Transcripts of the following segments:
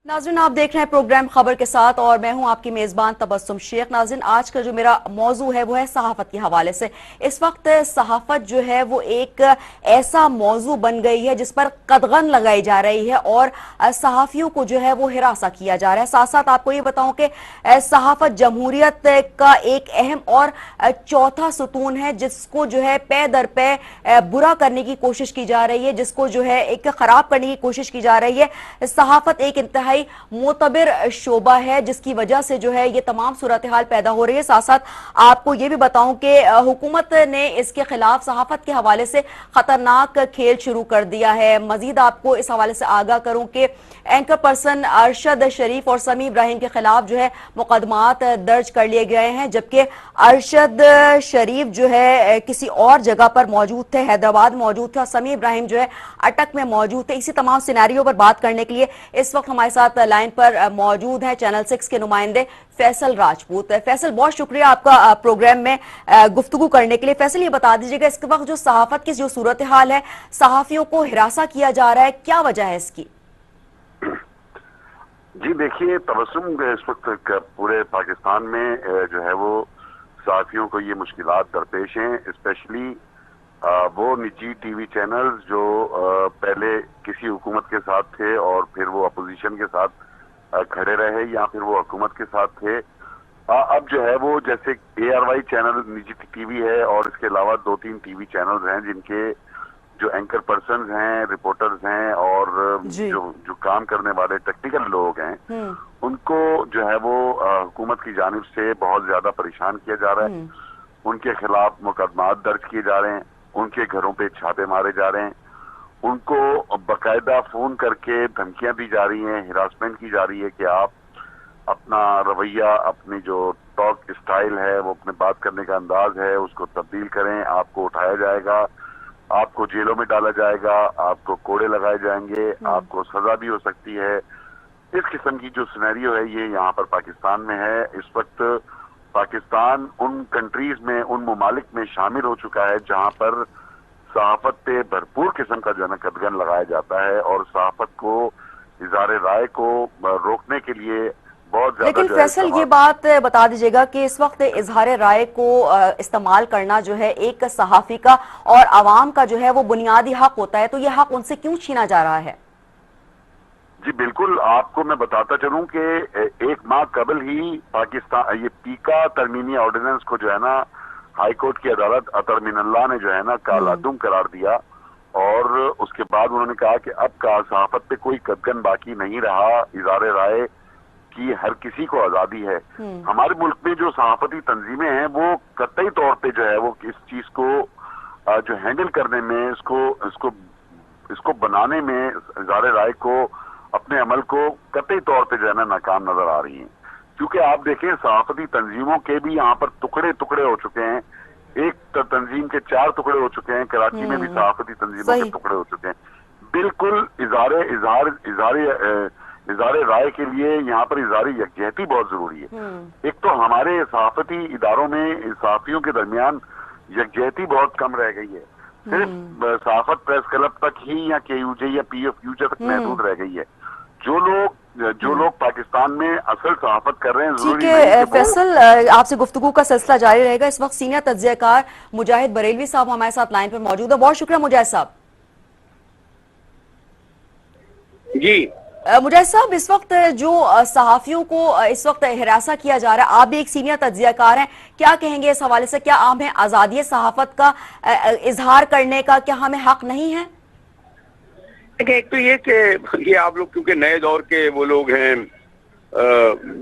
नाज़रीन, आप देख रहे हैं प्रोग्राम खबर के साथ और मैं हूं आपकी मेज़बान तबस्सुम शेख। नाज़रीन, आज का जो मेरा मौजू है वो है सहाफ़त के हवाले से। इस वक्त सहाफ़त जो है वो एक ऐसा मौजू बन गई है जिस पर कदगन लगाई जा रही है और सहाफ़ियों को जो है वो हिरासा किया जा रहा है। साथ साथ आपको ये बताऊं कि सहाफ़त जमहूरियत का एक अहम और चौथा सुतून है जिसको जो है पे दर पे बुरा करने की कोशिश की जा रही है, जिसको जो है एक खराब करने की कोशिश की जा रही है। सहाफ़त एक इंतहाई मोतबर शोबा है जिसकी वजह से जो है ये तमाम सूरत हाल पैदा हो रही है। साथ साथ आपको ये भी बताऊं कि हुकूमत ने इसके खिलाफ सहाफत के हवाले से खतरनाक खेल शुरू कर दिया है। मजीद आपको इस हवाले से आगाह करूं कि एंकर पर्सन अरशद शरीफ और समी इब्राहिम के खिलाफ जो है मुकदमात दर्ज कर लिए गए हैं, जबकि अरशद शरीफ जो है किसी और जगह पर मौजूद थे, हैदराबाद मौजूद थे और समी इब्राहिम जो है अटक में मौजूद थे। इसी तमाम सिनेरियो पर बात करने के लिए इस वक्त हमारे साथ लाइन पर मौजूद हैं चैनल 6 के नुमाइंदे फैसल राजपूत। फैसल, बहुत शुक्रिया आपका प्रोग्राम में गुफ्तगू करने के लिए। फैसल, ये बता दीजिएगा इस वक्त जो सहाफत की जो सूरत हाल है, सहाफियों को हिरासा किया जा रहा है, क्या वजह है इसकी? जी देखिए तबस्सुम, इस वक्त पूरे पाकिस्तान में जो है वो सहाफियों को ये मुश्किलात दरपेश हैं, स्पेशली वो निजी टीवी चैनल्स जो पहले किसी हुकूमत के साथ थे और फिर वो अपोजिशन के साथ खड़े रहे या फिर वो हुकूमत के साथ थे। अब जो है वो जैसे ARY चैनल निजी टीवी है और इसके अलावा 2-3 टीवी चैनल्स हैं जिनके जो एंकर पर्सन्स हैं, रिपोर्टर्स हैं और जो काम करने वाले टेक्निकल लोग हैं, उनको जो है वो हुकूमत की जानिब से बहुत ज्यादा परेशान किया जा रहा है। उनके खिलाफ मुकदमात दर्ज किए जा रहे हैं, उनके घरों पे छापे मारे जा रहे हैं, उनको बकायदा फोन करके धमकियां दी जा रही हैं, हिरासमेंट की जा रही है कि आप अपना रवैया, अपनी जो टॉक स्टाइल है, वो अपने बात करने का अंदाज है, उसको तब्दील करें, आपको उठाया जाएगा, आपको जेलों में डाला जाएगा, आपको कोड़े लगाए जाएंगे, आपको सजा भी हो सकती है। इस किस्म की जो सिनेरियो है ये यहाँ पर पाकिस्तान में है। इस वक्त पाकिस्तान उन कंट्रीज में, उन ममालिक में शामिल हो चुका है जहां पर सहाफत पे भरपूर किस्म का जो है कदगन लगाया जाता है और सहाफत को इज़हार राय को रोकने के लिए बहुत ज्यादा। लेकिन फैसल, ये बात बता दीजिएगा कि इस वक्त इज़हार राय को इस्तेमाल करना जो है एक सहाफी का और आवाम का जो है वो बुनियादी हक होता है, तो ये हक उनसे क्यों छीना जा रहा है? जी बिल्कुल, आपको मैं बताता चलूं कि एक माह कबल ही पाकिस्तान ये पीका तरमीमी ऑर्डिनेंस को जो है ना हाई कोर्ट की अदालत अतर मिनल्लाह ने जो है ना कालादुम करार दिया और उसके बाद उन्होंने कहा कि अब का सहाफत पे कोई कदगन बाकी नहीं रहा, इज़हार राय की हर किसी को आजादी है। हमारे मुल्क में जो सहाफती तंजीमें हैं वो कतई तौर पे जो है वो इस चीज को जो हैंडल करने में, इसको बनाने में, इज़हार राय को, अपने अमल को कतई तौर पे जो है ना नाकाम नजर आ रही हैं। क्योंकि आप देखें सहाफती तंजीमों के भी यहाँ पर टुकड़े टुकड़े हो चुके हैं। एक तंजीम के 4 टुकड़े हो चुके हैं, कराची में भी सहाफती तंजीमों के टुकड़े हो चुके हैं। बिल्कुल इज़हार राय के लिए यहाँ पर इज़हार यकजहती बहुत जरूरी है। एक तो हमारे सहाफती इदारों में सहाफियों के दरमियान यकजहती बहुत कम रह गई है, सिर्फ सहाफत प्रेस क्लब तक ही या KUJ या PFUJ तक महदूद रह गई है। जो लोग पाकिस्तान में असल सहाफत कर रहे हैं, ठीक है फैसल, आपसे गुफ्तगू का सिलसिला जारी रहेगा। इस वक्त सीनियर तज्ज़ियाकार मुजाहिद बरेलवी साहब हमारे साथ लाइन पर मौजूद है। बहुत शुक्रिया मुजाहिद साहब। जी मुजाहिद साहब, इस वक्त जो सहाफियों को इस वक्त हिरासा किया जा रहा है, आप भी एक सीनियर तज्ज़ियाकार हैं, क्या कहेंगे इस हवाले से? क्या हमें आजादी सहाफत का इजहार करने का क्या हमें हक नहीं है? एक तो ये कि ये आप लोग क्योंकि नए दौर के वो लोग हैं,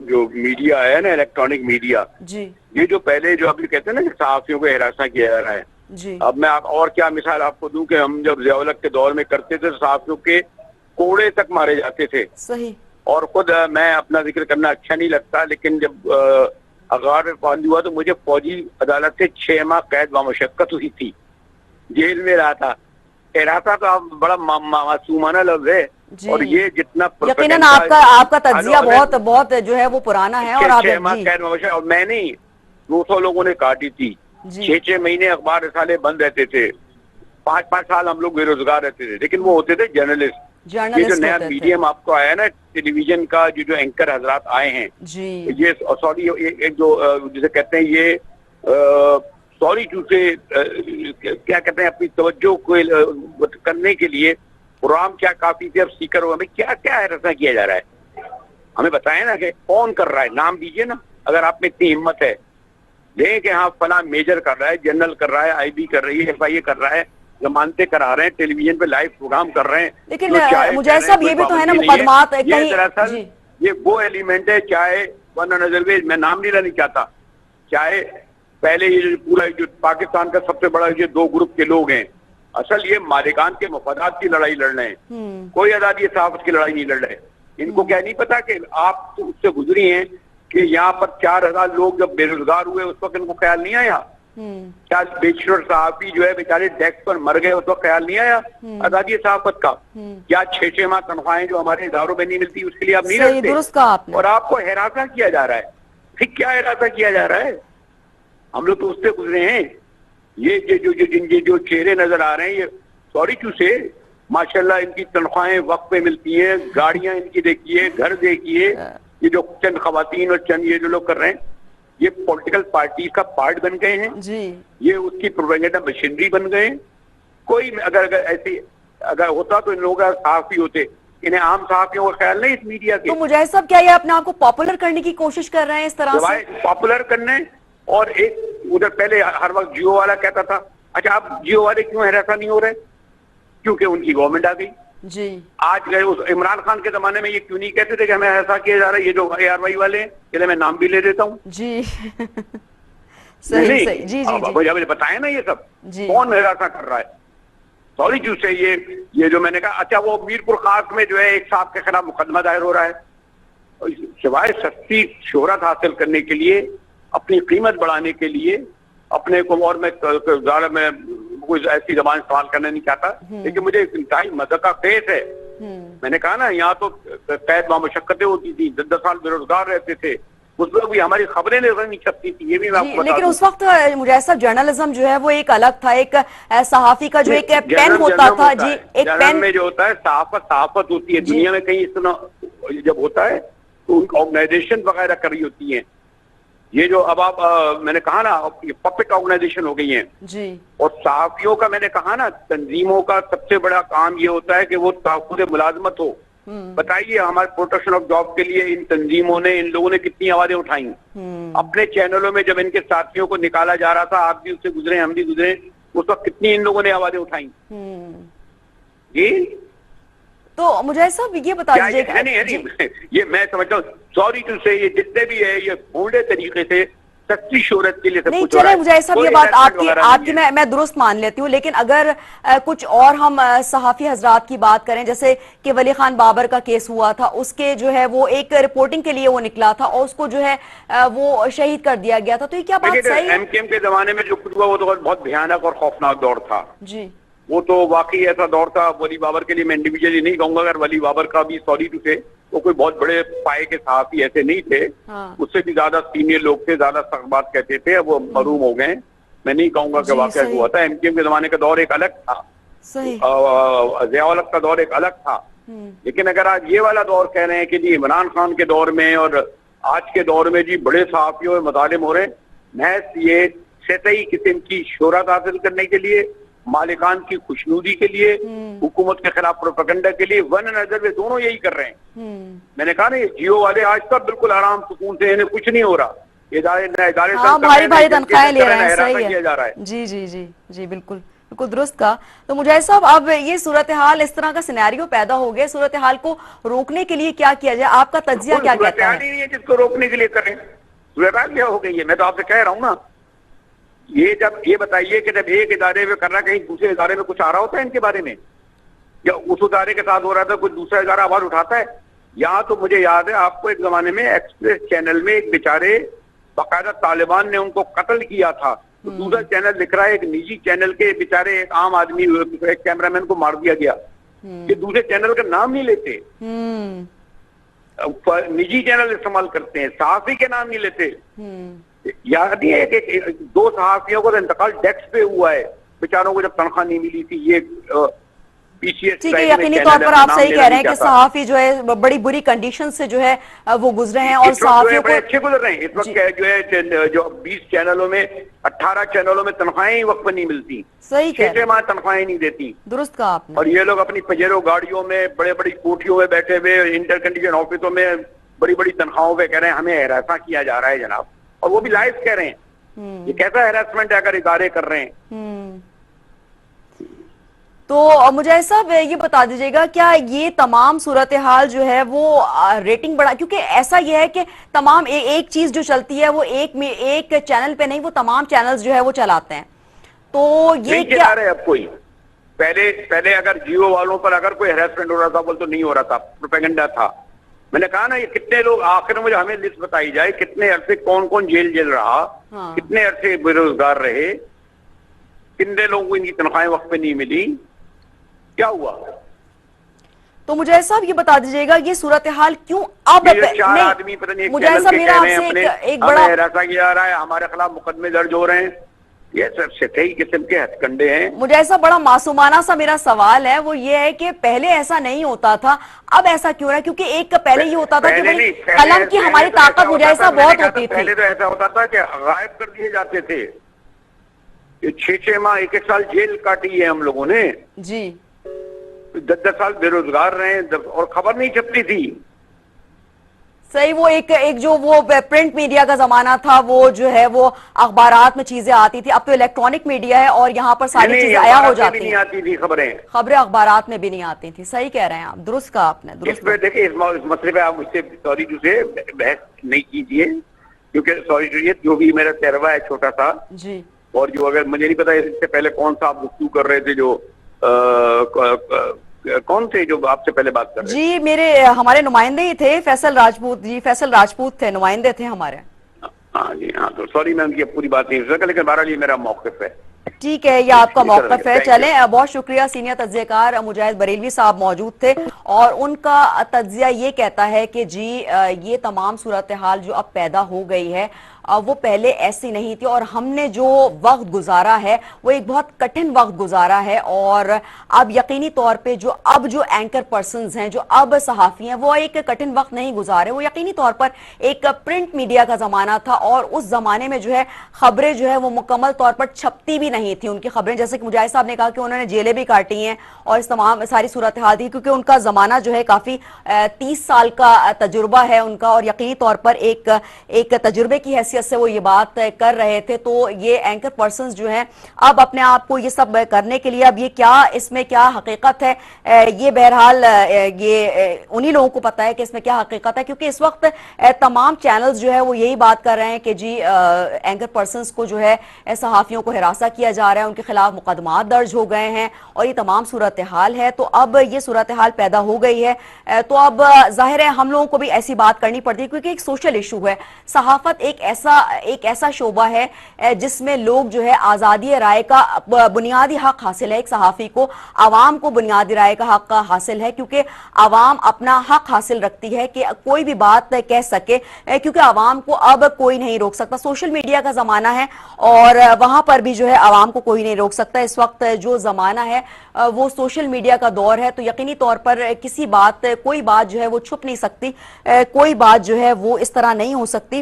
जो मीडिया है ना, इलेक्ट्रॉनिक मीडिया जी, ये जो पहले जो अभी कहते हैं ना कि सहाफियों को हिरासा किया जा रहा है जी। अब मैं और क्या मिसाल आपको दूं कि हम जब ज़िया-उल-हक के दौर में करते थे तो सहाफियों के कोड़े तक मारे जाते थे। सही। और खुद मैं अपना जिक्र करना अच्छा नहीं लगता, लेकिन जब अखबार में बंद हुआ तो मुझे फौजी अदालत से 6 माह कैद व मशक्कत हुई थी, जेल में रहा था। हिरासा तो आप बड़ा मासूमाना लफ्ज है और ये जितना यकीनन आपका तज्जिया बहुत जो है वो पुराना है। और आप 6 माह कैद व मशक्कत, और मैं नहीं 200 लोगों ने काटी थी। 6-6 महीने अखबार रिसाले बंद रहते थे, 5-5 साल हम लोग बेरोजगार रहते थे, लेकिन वो होते थे जर्नलिस्ट। یہ جو جرنلسٹ نیا ہوتے تھے میڈیم آپ کو آیا نا ٹیلی ویژن کا، جو اینکر حضرات آئے ہیں، جی یہ سوری ایک جو جسے کہتے ہیں یہ سوری سے کیا کہتے ہیں اپنی توجہ کو کرنے کے لیے پروگرام کیا کافی تھے، اب سیکر ہو، ہمیں کیا کیا ایسا کیا جا رہا ہے، ہمیں بتائیں نا کہ کون کر رہا ہے، نام دیجئے نا اگر آپ میں اتنی ہمت ہے، دیکھیں کہ ہاں فلاں میجر کر رہا ہے، جنرل کر رہا ہے، آئی بی کر رہی ہے، ایف آئی اے کر رہا ہے، ضمانتیں کرا رہے ہیں، ٹیلی ویژن پہ لائیو پروگرام کر رہے ہیں، لیکن جو چاہے مجاہد کہہ رہے ہیں، صاحب کوئی یہ بھی تو ہے نا پابندی نہیں مقدمات یہ کہیں دراصل جی یہ وہ ایلیمنٹ ہے، چاہے ورنہ نظر میں نام نہیں لینا چاہتا، چاہے پہلے یہ جو پورا جو پاکستان کا سب سے بڑا یہ دو گروپ کے لوگ ہیں، اصل یہ مالکان کے مفادات کی لڑائی لڑ رہے ہیں، کوئی آزادی صحافت کی لڑائی نہیں لڑ رہے، ان کو کیا نہیں پتا کہ آپ تو اس سے گزری ہیں کہ یہاں پر 4000 لوگ جب بے روزگار ہوئے اس وقت ان کو خیال نہیں آیا، کیا بیچلر صحافی جو ہے بیچارے ڈیسک پر مر گئے اس وقت خیال نہیں آیا آزادی صحافت کا، کیا 6 ماہ تنخواہیں جو ہمارے اداروں میں نہیں ملتی اس کے لیے آپ نہیں صحیح لڑتے، درست کہا آپ نے، اور آپ کو ہراساں کیا جا رہا ہے، پھر کیا ہراساں کیا جا رہا ہے، ہم لوگ تو اس سے گزرے ہیں، یہ جو چہرے نظر آ رہے ہیں یہ سوری ٹو سے ماشاءاللہ ان کی تنخواہیں وقت پہ ملتی ہیں، گاڑیاں ان کی دیکھیے، گھر دیکھیے، یہ جو چند خواتین اور چند یہ جو لوگ کر رہے ہیں یہ پولیٹیکل پارٹی کا پارٹ بن گئے ہیں، جی یہ اس کی پروپیگنڈا مشینری بن گئے ہیں، کوئی اگر ایسی اگر ہوتا تو ان لوگوں کا صحافی ہوتے، انہیں عام صحافیوں کا خیال نہیں اس میڈیا کے، تو مجاہد صاحب کیا یہ اپنے آپ کو پاپولر کرنے کی کوشش کر رہے ہیں اس طرح سے؟ پاپولر کرنے، اور ایک ادھر پہلے ہر وقت جیو والا کہتا تھا، اچھا اب جیو والے کیوں ہراساں نہیں ہو رہے؟ کیونکہ ان کی گورنمنٹ آ گئی، جی آج گئے اس عمران خان کے زمانے میں یہ کیوں نہیں کہتے تھے کہ ہمیں ایسا کیا جا رہا ہے، یہ جو اے آر وائی والے ہیں چلے میں نام بھی لے دیتا ہوں، جی صحیح نہیں صحیح جی جی اب جی بتائیں نا یہ سب جی کون ہراساں کر رہا ہے، سوری جو سے یہ جو میں نے کہا، اچھا وہ میر پور خاص میں جو ہے ایک صاحب کے خلاف مقدمہ دائر ہو رہا ہے، سوائے سستی شہرت حاصل کرنے کے لیے، اپنی قیمت بڑھانے کے لیے، اپنے کو، اور میں کوئی ایسی زبان استعمال کرنا نہیں چاہتا، لیکن مجھے انتہائی مذہقہ خیز ہے، میں نے کہا نا یہاں تو قید و مشقتیں ہوتی تھی، 10 سال بے روزگار رہتے تھے، اس وقت بھی ہماری خبریں نہیں چھپتی تھی، یہ بھی میں آپ کو بتا لیکن دوں، اس وقت مجاہد صاحب جرنلزم جو ہے وہ ایک الگ تھا، ایک صحافی کا جو ایک پین جرنل ہوتا تھا، ہوتا جی ہے، ایک جرنل پین، میں جو ہوتا ہے صحافت ہوتی ہے، جی دنیا میں کہیں اس طرح جب ہوتا ہے تو ان آرگنائزیشن وغیرہ کر رہی ہوتی ہیں، یہ جو اب آپ میں نے کہا نا یہ پپٹ آرگنائزیشن ہو گئی ہیں، جی اور صحافیوں کا میں نے کہا نا تنظیموں کا سب سے بڑا کام یہ ہوتا ہے کہ وہ تحفظ ملازمت ہو، بتائیے ہمارے پروٹیکشن آف جاب کے لیے ان تنظیموں نے، ان لوگوں نے کتنی آوازیں اٹھائیں، اپنے چینلوں میں جب ان کے ساتھیوں کو نکالا جا رہا تھا، آپ بھی اس سے گزرے ہم بھی گزرے، اس وقت کتنی ان لوگوں نے آوازیں اٹھائیں، جی تو مجاہد صاحب یہ بتا کیا دیجیے یہ ہے نہیں یہ میں سمجھتا ہوں سوری ٹو سے یہ جتنے بھی ہے یہ بھونڈے طریقے سے سچی شہرت کے لیے سب نہیں کچھ ہو رہا چلے ہے، مجاہد صاحب کوئی یہ بات harassment وغیرہ آپ نہیں کی ہے۔ میں درست مان لیتی ہوں، لیکن اگر کچھ اور ہم صحافی حضرات کی بات کریں، جیسے کہ ولی خان بابر کا کیس ہوا تھا، اس کے جو ہے وہ ایک رپورٹنگ کے لیے وہ نکلا تھا اور اس کو جو ہے وہ شہید کر دیا گیا تھا، تو یہ کیا بات دیکھیے صحیح ہے؟ ایم کیو ایم کے زمانے میں جو کچھ ہوا وہ تو بہت بھیانک اور خوفناک دور تھا، جی وہ تو واقعی ایسا دور تھا، ولی بابر کے لیے میں انڈیویجلی نہیں کہوں گا، اگر ولی بابر کا بھی سوری ٹو سے وہ کوئی بہت بڑے پائے کے صحافی ایسے نہیں تھے، اس سے بھی زیادہ سینئر لوگ تھے، زیادہ سخت بات کہتے تھے، وہ محروم ہو گئے، میں نہیں کہوں گا کہ جی واقعہ ہوا تھا، ایم کیو ایم کے زمانے کا دور ایک الگ تھا، صحیح ضیاء الحق کا دور ایک الگ تھا، لیکن اگر آج یہ والا دور کہہ رہے ہیں کہ جی عمران خان کے دور میں اور آج کے دور میں جی بڑے صحافیوں میں مظالم ہو رہے ہیں، محض یہ سطحی قسم کی شہرت حاصل کرنے کے لیے، مالکان کی خوشنودی کے لیے، حکومت کے خلاف پروپیگنڈا کے لیے، ون نظر دونوں یہی کر رہے ہیں، میں نے کہا نا یہ جیو والے آج تک بالکل آرام سکون سے انہیں کچھ نہیں ہو رہا، ادارے ہاں بھاری بھاری تنخواہیں لے رہے ہیں، ہراساں صحیح کیا جا رہا ہے، جی جی جی جی بالکل بالکل درست کہا۔ تو مجاہد صاحب اب یہ صورتحال اس طرح کا سینیریو پیدا ہو گیا، صورتحال کو روکنے کے لیے کیا کیا جائے، آپ کا تجزیہ کیا کہتا صورتحال ہے؟ ہی نہیں ہے جس کو روکنے کے لیے کریں، صورتحال کیا ہو گئی ہے، میں تو آپ سے کہہ رہا ہوں نا، یہ بتائیے کہ جب ایک ادارے میں کر رہا کہیں دوسرے ادارے میں کچھ آ رہا ہوتا ہے ان کے بارے میں، یا اس ادارے کے ساتھ ہو رہا تھا کوئی دوسرا ادارہ آواز اٹھاتا ہے؟ یہاں تو مجھے یاد ہے آپ کو ایک زمانے میں ایکسپریس چینل میں ایک بیچارے باقاعدہ طالبان نے ان کو قتل کیا تھا، تو دوسرا چینل لکھ رہا ہے ایک نجی چینل کے بیچارے ایک عام آدمی ایک کیمرہ مین کو مار دیا گیا، یہ دوسرے چینل کا نام نہیں لیتے، نجی چینل استعمال کرتے ہیں، صحافی کے نام نہیں لیتے، یاد نہیں ہے کہ 2 صحافیوں کا انتقال ڈیسک پہ ہوا ہے، بیچاروں کو جب تنخواہ نہیں ملی تھی، یہ PCS ठीक है, टाइप में यकीनी चैनल तौर है, पर मैं आप नाम सही लेना कह रहे नहीं हैं कि चाहता। सहाफी जो है बड़ी बुरी कंडीशन से जो है वो गुजरे हैं, और इस वक्त जो है सहाफियों बड़े को अच्छे गुजर रहे हैं इस वक्त, जो है जो 20 चैनलों में 18 चैनलों में तनख्वाहें ही वक्त पर नहीं मिलती, सही कह रहे 6 माह तनख्वाहें नहीं देती, हैं, दुरुस्त कहा आपने। और ये लोग अपनी पजेरो गाड़ियों में बड़े बड़ी कोठियों में बैठे हुए इंटर कंडीशन ऑफिसों में बड़ी बड़ी तनख्वाहों पे कह रहे हैं हमें हैरासा किया जा रहा है जनाब, और वो भी लाइव कह रहे हैं। ये कैसा हैरासमेंट है अगर इदारे कर रहे हैं? तो मुझे साहब ये बता दीजिएगा, क्या ये तमाम सूरत हाल जो है वो रेटिंग बढ़ा, क्योंकि ऐसा ये है कि तमाम एक चीज जो चलती है वो एक चैनल पे नहीं, वो तमाम चैनल्स जो है वो चलाते हैं, तो ये नहीं क्या चला रहे अब कोई। पहले अगर जियो वालों पर अगर कोई हैरेसमेंट हो रहा था बोल तो नहीं हो रहा था, प्रोपेगेंडा था। मैंने कहा ना, ये कितने लोग, आखिर में मुझे हमें लिस्ट बताई जाए कितने अरसे कौन कौन जेल रहा, हाँ। कितने अरसे बेरोजगार रहे, कितने लोगों को इनकी तनख्वाहें वक्त पे नहीं मिली, क्या हुआ? तो मुझे साहब ये बता दीजिएगा, ये सूरत हाल क्यों अब ये 4 आदमी पता नहीं एक मुझे चैनल साहब के मेरा कह रहे हैं आपसे अपने एक हमें बड़ा हरासा किया जा रहा है, हमारे खिलाफ मुकदमे दर्ज हो रहे हैं, ये सब सतही किस्म के हथकंडे हैं। मुझे ऐसा बड़ा मासूमाना सा मेरा सवाल है, वो ये है कि पहले ऐसा नहीं होता था, अब ऐसा क्यों रहा है? क्योंकि एक पहले ये होता था कि भाई कलम की हमारी ताकत मुझे ऐसा बहुत होती थी। पहले तो ऐसा होता था कि गायब कर दिए जाते थे, ये 6-6 माह 1-1 साल जेल काटी है हम लोगों ने, जी 10-10 साल बेरोजगार रहे और खबर नहीं छपती थी। सही, वो एक जो वो प्रिंट मीडिया का जमाना था, वो जो है वो अखबारात में चीजें आती थी, अब तो इलेक्ट्रॉनिक मीडिया है और यहाँ पर सारी चीजें आया हो जाती नहीं हैं, आती थी खबरें अखबारात में भी नहीं आती थी। सही कह रहे हैं आप, दुरुस्त कहा आपने, इस दुरुस्त पे देखिए, इस मसले पे आप मुझसे सॉरी टू से बहस नहीं कीजिए, क्योंकि सॉरी टू ये जो भी मेरा तजर्बा है छोटा सा, जी और जो अगर मुझे नहीं पता इससे पहले कौन सा आप गुफ्तगू कर रहे थे, जो कौन थे जो आपसे पहले बात कर रहे थे? जी मेरे हमारे नुमाइंदे ही थे, फैसल राजपूत जी, फैसल राजपूत थे, नुमाइंदे थे हमारे। हाँ जी, हाँ, तो सॉरी मैं उनकी पूरी बात नहीं सुन सका, लेकिन बहरहाल ये मेरा मौक़िफ़ है। ठीक है, ये आपका मौक़िफ़ है। Thank you. चलें, बहुत शुक्रिया। सीनियर तज्ज़ियाकार मुजाहिद बरेलवी साहब मौजूद थे और उनका तज्ज़िया ये कहता है कि जी ये तमाम सूरत हाल जो अब पैदा हो गई है वो पहले ऐसी नहीं थी, और हमने जो वक्त गुजारा है वो एक बहुत कठिन वक्त गुजारा है, और अब यकीनी तौर पे जो एंकर पर्सन्स हैं, जो अब सहाफ़ी हैं, वो एक कठिन वक्त नहीं गुजारे। वो यकीनी तौर पर एक प्रिंट मीडिया का ज़माना था, और उस ज़माने में जो है खबरें जो है वो मुकम्मल तौर पर छपती भी नहीं थी उनकी खबरें, जैसे कि मुजाहिद साहब ने कहा कि उन्होंने जेलें भी काटी हैं और इस तमाम सारी सूरत हाल थी, क्योंकि उनका ज़माना जो है काफ़ी 30 साल का तजुर्बा है उनका, और यकीनी तौर पर एक तजुर्बे की हैसियत से वो ये बात कर रहे थे। तो ये एंकर पर्सन्स जो हैं अब अपने आप को ये सब करने के लिए, अब ये क्या इसमें क्या हकीकत है, ये बहरहाल ये उन्हीं लोगों को पता है कि इसमें क्या हकीकत है, क्योंकि इस वक्त तमाम चैनल्स जो है वो यही बात कर रहे हैं कि जी एंकर पर्सन्स को जो है सहाफियों को हिरासा किया जा रहा है, उनके खिलाफ मुकदमात दर्ज हो गए हैं, और ये तमाम सूरत हाल है। तो अब ये सूरत हाल पैदा हो गई है, तो अब जाहिर है हम लोगों को भी ऐसी बात करनी पड़ती है, क्योंकि एक सोशल इशू है। सहाफत एक ऐसा शोबा है जिसमें लोग जो है आज़ादी राय का बुनियादी हक हासिल है। एक सहाफ़ी को, आवाम को बुनियादी राय का हक हासिल है, क्योंकि आवाम अपना हक हासिल रखती है कि कोई भी बात कह सके, क्योंकि आवाम को अब कोई नहीं रोक सकता। सोशल मीडिया का ज़माना है और वहाँ पर भी जो है आवाम को कोई नहीं रोक सकता। इस वक्त जो ज़माना है वो सोशल मीडिया का दौर है, तो यकीनी तौर पर कोई बात जो है वो छुप नहीं सकती, कोई बात जो है वो इस तरह नहीं हो सकती।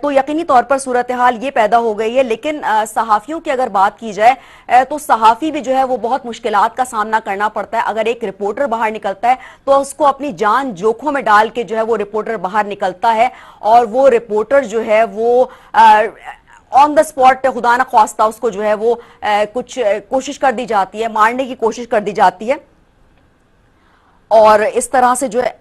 तो यकीनी तौर पर सूरत हाल ये पैदा हो गई है। लेकिन सहाफ़ियों की अगर बात की जाए तो सहाफ़ी भी जो है वो बहुत मुश्किलात का सामना करना पड़ता है। अगर एक रिपोर्टर बाहर निकलता है तो उसको अपनी जान जोखों में डाल के जो है वो रिपोर्टर बाहर निकलता है, और वो रिपोर्टर जो है वो ऑन द स्पॉट खुदा न ख्वास्ता उसको जो है वो कुछ कोशिश कर दी जाती है, मारने की कोशिश कर दी जाती है, और इस तरह से जो है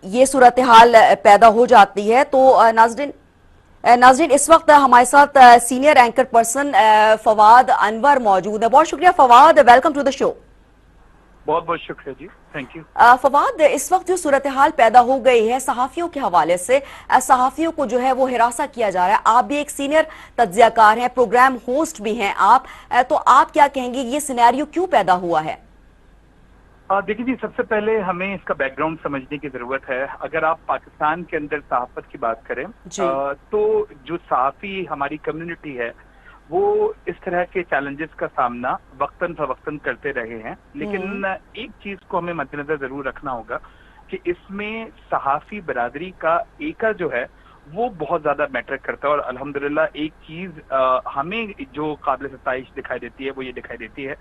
ये सूरत हाल पैदा हो जाती है। तो नाज़रीन इस वक्त हमारे साथ senior anchor person Fawad Anwar मौजूद है। बहुत शुक्रिया Fawad, welcome to the show. बहुत बहुत शुक्रिया जी, थैंक यू। फवाद, इस वक्त जो सूरत हाल पैदा हो गई है सहाफ़ियों के हवाले से, सहाफ़ियों को जो है वो हिरासा किया जा रहा है। आप भी एक सीनियर तज्ज़ियाकार हैं, प्रोग्राम होस्ट भी हैं आप, तो आप क्या कहेंगे ये सिनेरियो क्यों पैदा हुआ है? देखिए जी, सबसे पहले हमें इसका बैकग्राउंड समझने की जरूरत है। अगर आप पाकिस्तान के अंदर सहाफत की बात करें तो जो सहाफ़ी हमारी कम्युनिटी है वो इस तरह के चैलेंजेस का सामना वक्तन फवक्तन करते रहे हैं, लेकिन एक चीज को हमें मद्देनजर जरूर रखना होगा कि इसमें सहाफी बरादरी का एका जो है वो बहुत ज्यादा मैटर करता है। और अल्हम्दुलिल्लाह एक चीज हमें जो काबिल सताइश दिखाई देती है वो ये दिखाई देती है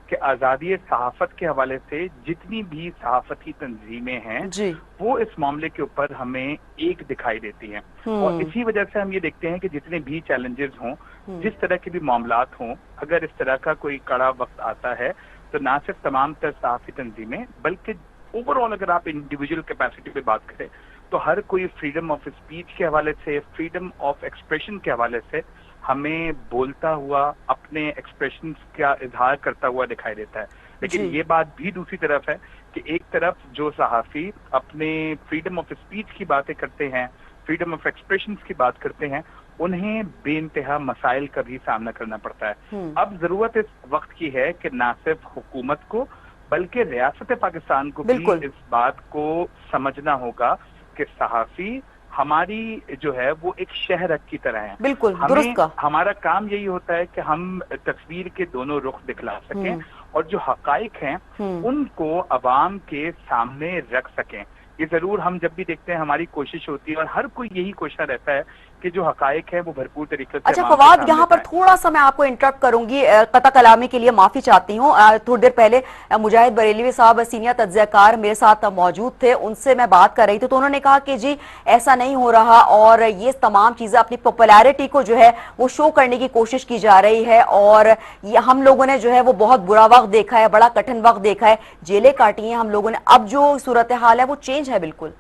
कि आज़ादी सहाफत के हवाले से जितनी भी सहाफती तंजीमें हैं जी। वो इस मामले के ऊपर हमें एक दिखाई देती हैं। और इसी वजह से हम ये देखते हैं कि जितने भी चैलेंजेस हों, जिस तरह के भी मामलात हों, अगर इस तरह का कोई कड़ा वक्त आता है तो ना सिर्फ तमाम तर सहाफी तंजीमें बल्कि ओवरऑल अगर आप इंडिविजुअल कैपेसिटी पे बात करें तो हर कोई फ्रीडम ऑफ स्पीच के हवाले से, फ्रीडम ऑफ एक्सप्रेशन के हवाले से हमें बोलता हुआ, अपने एक्सप्रेशन का इजहार करता हुआ दिखाई देता है। लेकिन ये बात भी दूसरी तरफ है कि एक तरफ जो सहाफी अपने फ्रीडम ऑफ स्पीच की बातें करते हैं, फ्रीडम ऑफ एक्सप्रेशन की बात करते हैं, उन्हें बेइंतहा मसाइल का भी सामना करना पड़ता है। अब जरूरत इस वक्त की है कि ना सिर्फ हुकूमत को बल्कि रियासत पाकिस्तान को भी इस बात को समझना होगा कि सहाफी हमारी जो है वो एक शहरक की तरह है। बिल्कुल दुरुस्त। हमारा काम यही होता है कि हम तस्वीर के दोनों रुख दिखला सकें और जो हकाइक हैं उनको अवाम के सामने रख सकें। ये जरूर हम जब भी देखते हैं हमारी कोशिश होती है और हर कोई यही कोशिश रहता है कि जो हकाइक है वो भरपूर तरीके से। अच्छा फवाद, यहाँ पर थोड़ा सा मैं आपको इंटरप्ट करूंगी, कता कलामी के लिए माफी चाहती हूँ। थोड़ी देर पहले मुजाहिद बरेलवी साहब सीनियर तज्ज़ियाकार मेरे साथ मौजूद थे, उनसे मैं बात कर रही थी तो उन्होंने कहा कि जी ऐसा नहीं हो रहा और ये तमाम चीजें अपनी पॉपुलैरिटी को जो है वो शो करने की कोशिश की जा रही है और ये हम लोगों ने जो है वो बहुत बुरा वक्त देखा है, बड़ा कठिन वक्त देखा है, जेलें काटी हैं हम लोगों ने, अब जो सूरत हाल है वो चेंज है। बिल्कुल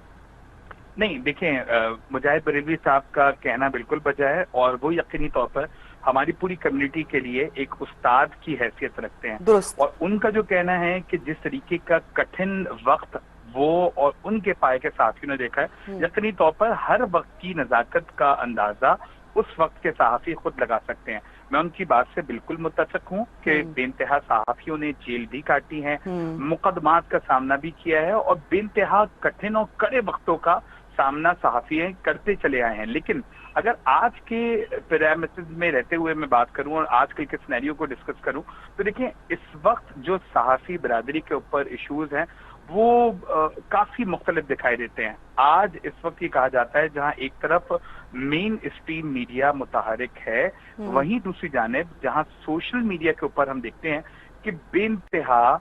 नहीं, देखें मुजाहिद बरेलवी साहब का कहना बिल्कुल बजा है और वो यकीनी तौर पर हमारी पूरी कम्युनिटी के लिए एक उस्ताद की हैसियत रखते हैं। और उनका जो कहना है कि जिस तरीके का कठिन वक्त वो और उनके पाए के साथियों ने देखा है, यकीनी तौर पर हर वक्त की नजाकत का अंदाजा उस वक्त के सहाफी खुद लगा सकते हैं। मैं उनकी बात से बिल्कुल मुत्तफिक हूँ कि बेइंतहा सहाफियों ने जेल भी काटी है, मुकदमात का सामना भी किया है और बेइंतहा कठिन और कड़े वक्तों का सामना सहाफी करते चले आए हैं। लेकिन अगर आज के पैरामीटर्स में रहते हुए मैं बात करूं और आजकल के सिनेरियो को डिस्कस करूं तो देखिए इस वक्त जो सहाफी बरादरी के ऊपर इश्यूज हैं वो काफी मुख्तलिफ दिखाई देते हैं। आज इस वक्त ये कहा जाता है जहां एक तरफ मेन स्ट्रीम मीडिया मुतहरिक है, वहीं दूसरी जानिब जहां सोशल मीडिया के ऊपर हम देखते हैं कि बेइंतहा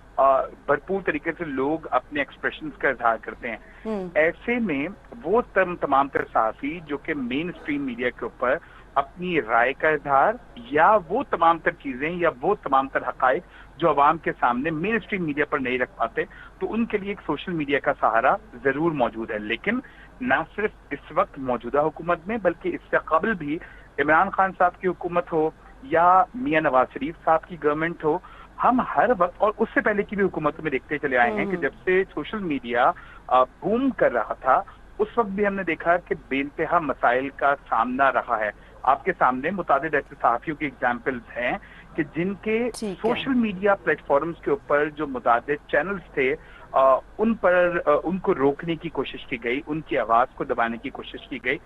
भरपूर तरीके से लोग अपने एक्सप्रेशंस का इजहार करते हैं। ऐसे में वो तमाम तर सहाफी जो कि मेन स्ट्रीम मीडिया के ऊपर अपनी राय का इजहार या वो तमाम तर चीजें या वो तमाम तर हकाइक जो अवाम के सामने मेन स्ट्रीम मीडिया पर नहीं रख पाते, तो उनके लिए एक सोशल मीडिया का सहारा जरूर मौजूद है। लेकिन न सिर्फ इस वक्त मौजूदा हुकूमत में बल्कि इससे कबल भी इमरान खान साहब की हुकूमत हो या मियां नवाज शरीफ साहब की गवर्नमेंट हो, हम हर वक्त और उससे पहले की भी हुकूमतों में देखते चले आए हैं कि जब से सोशल मीडिया बूम कर रहा था उस वक्त भी हमने देखा कि बेइंतहा मसाइल का सामना रहा है। आपके सामने मुतादिद ऐसे सहाफियों की एग्जाम्पल्स हैं कि जिनके सोशल मीडिया प्लेटफॉर्म्स के ऊपर जो मुतादिद चैनल्स थे उन पर उनको रोकने की कोशिश की गई, उनकी आवाज को दबाने की कोशिश की गई।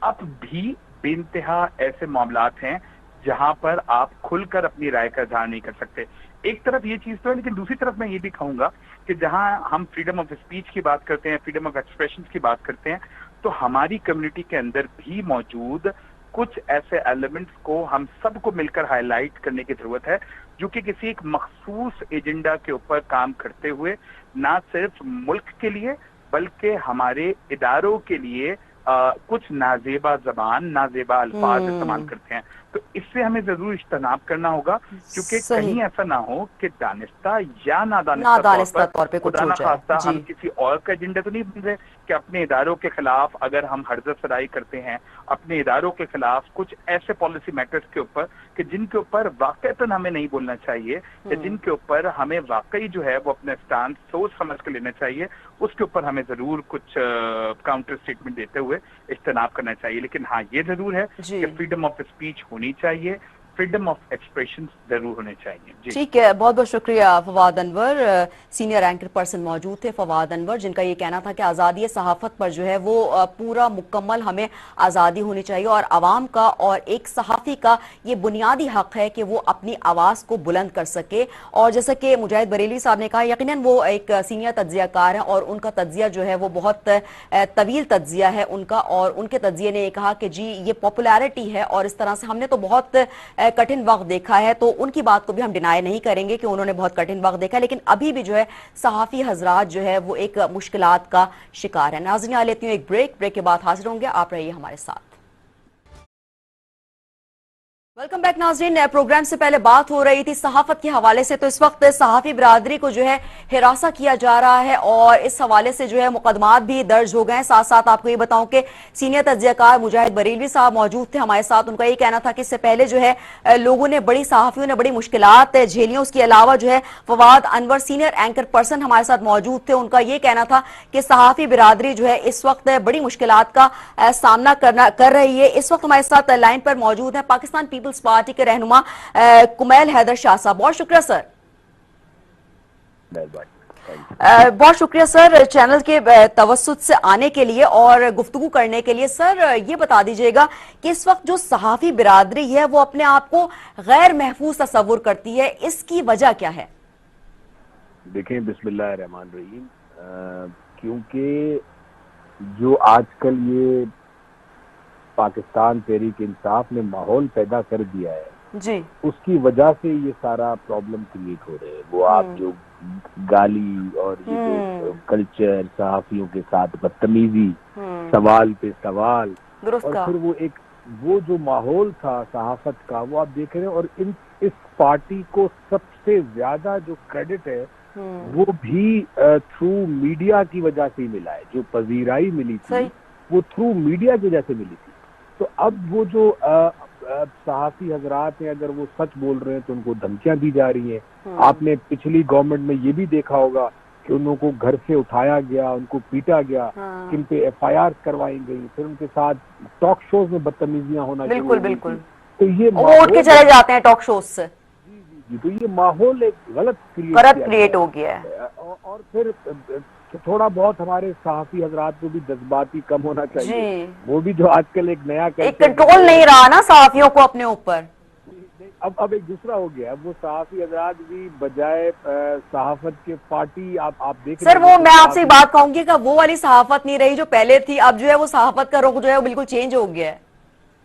अब भी बेइंतहा ऐसे मामलात हैं जहां पर आप खुलकर अपनी राय का इजहार नहीं कर सकते। एक तरफ ये चीज तो है, लेकिन दूसरी तरफ मैं ये भी कहूंगा कि जहां हम फ्रीडम ऑफ स्पीच की बात करते हैं, फ्रीडम ऑफ एक्सप्रेशन की बात करते हैं, तो हमारी कम्युनिटी के अंदर भी मौजूद कुछ ऐसे एलिमेंट्स को हम सबको मिलकर हाईलाइट करने की जरूरत है जो कि किसी एक मखसूस एजेंडा के ऊपर काम करते हुए ना सिर्फ मुल्क के लिए बल्कि हमारे इदारों के लिए कुछ नाजेबा जबान, नाजेबा अल्फाज इस्तेमाल करते हैं। तो इससे हमें जरूर इज्तनाब करना होगा क्योंकि कहीं ऐसा ना हो कि दानिस्ता या नादानिस्ता तौर पे खुदा ना खास्ता हम किसी और का एजेंडा तो नहीं बन रहे कि अपने इदारों के खिलाफ अगर हम हर्जत सराई करते हैं, अपने इदारों के खिलाफ कुछ ऐसे पॉलिसी मैटर्स के ऊपर कि जिनके ऊपर वाकईतन हमें नहीं बोलना चाहिए या जिनके ऊपर हमें वाकई जो है वो अपने स्टैंड सोच समझ कर लेना चाहिए, उसके ऊपर हमें जरूर कुछ काउंटर स्टेटमेंट देते हुए इज्तनाब करना चाहिए। लेकिन हाँ, ये जरूर है कि फ्रीडम ऑफ स्पीच होनी चाहिए, फ्रीडम ऑफ एक्सप्रेशन जरूर होने चाहिए। जी ठीक है, बहुत बहुत शुक्रिया Fawad Anwar. Senior anchor person मौजूद थे फवाद अनवर, जिनका ये कहना था कि आज़ादी सहाफ़त पर जो है वो पूरा मुकम्मल हमें आज़ादी होनी चाहिए और आवाम का और एक सहाफ़ी का ये बुनियादी हक है कि वो अपनी आवाज़ को बुलंद कर सके। और जैसा कि मुजाहिद बरेलवी साहब ने कहा, यकीनन वो एक सीनियर तज्ज़ियाकार हैं और उनका तज्ज़िया जो है वो बहुत तवील तज्ज़िया है उनका, और उनके तज्ज़िये ने ये कहा कि जी ये पॉपुलैरिटी है और इस तरह से हमने तो बहुत कठिन वक्त देखा है, तो उनकी बात को भी हम डिनाई नहीं करेंगे कि उन्होंने बहुत कठिन वक्त देखा है, लेकिन अभी भी जो है सहाफ़ी हजरात जो है वो एक मुश्किलात का शिकार है। नाज़रीन, आ लेती हूँ एक ब्रेक के बाद हाजिर होंगे, आप रहिए हमारे साथ। वेलकम बैक नाज़रीन। प्रोग्राम से पहले बात हो रही थी सहाफत के हवाले से, तो इस वक्त सहाफी बिरादरी को जो है हिरासा किया जा रहा है और इस हवाले से जो है मुकदमात भी दर्ज हो गए हैं। साथ साथ आपको ये बताऊं कि सीनियर तज्ज़ियाकार मुजाहिद बरेलवी साहब मौजूद थे हमारे साथ। उनका ये कहना था कि इससे पहले जो है लोगों ने सहाफियों ने बड़ी मुश्किलात झेली। उसके अलावा जो है Fawad Anwar senior anchor person हमारे साथ मौजूद थे। उनका ये कहना था कि सहाफी बिरादरी जो है इस वक्त बड़ी मुश्किलात का सामना कर रही है। इस वक्त हमारे साथ लाइन पर मौजूद है पाकिस्तान पीपल्स पार्टी के रहनुमा कुमैल हैदर शाह साहब। बहुत शुक्रिया सर। बहुत शुक्रिया सर चैनल के तवस्सुत से आने के लिए और गुफ्तगू करने के लिए। सर ये बता दीजिएगा कि इस वक्त जो सहाफी बिरादरी है वो अपने आप को गैर महफूज तस्वुर करती है, इसकी वजह क्या है? देखें, बिस्मिल्लाह रहमान रहीम, क्योंकि जो आजकल ये पाकिस्तान तहरीक इंसाफ ने माहौल पैदा कर दिया है जी, उसकी वजह से ये सारा प्रॉब्लम क्रिएट हो रहे हैं। वो आप जो गाली और ये जो कल्चर, सहाफियों के साथ बदतमीजी, सवाल पे सवाल, और फिर वो जो माहौल था सहाफत का वो आप देख रहे हैं। और इस पार्टी को सबसे ज्यादा जो क्रेडिट है वो भी थ्रू मीडिया की वजह से ही मिला है। जो पजीराई मिली थी वो थ्रू मीडिया की वजह से मिली थी। तो अब वो जो सहाफी हजरात हैं, अगर वो सच बोल रहे हैं तो उनको धमकियां दी जा रही हैं। आपने पिछली गवर्नमेंट में ये भी देखा होगा कि उन लोगों को घर से उठाया गया, उनको पीटा गया, किन पे FIR करवाई गई, फिर उनके साथ टॉक शोज में बदतमीजियां होना शुरू हो गई। तो ये उठ के चले जाते हैं टॉक शोज से। जी, तो ये माहौल एक गलत क्रिएट हो गया है। और फिर थोड़ा बहुत हमारे सहाफी हजरात को भी जज्बाती कम होना चाहिए। वो भी जो आजकल एक नया कंट्रोल नहीं रहा ना सहाफियों को अपने ऊपर। अब एक दूसरा हो गया। अब वो सहाफी हजरात भी बजाय सहाफत के पार्टी आप देख सर, वो मैं आपसे बात कहूंगी कि वो वाली सहाफत नहीं रही जो पहले थी। अब जो है वो सहाफत का रुख जो है वो बिल्कुल चेंज हो गया है।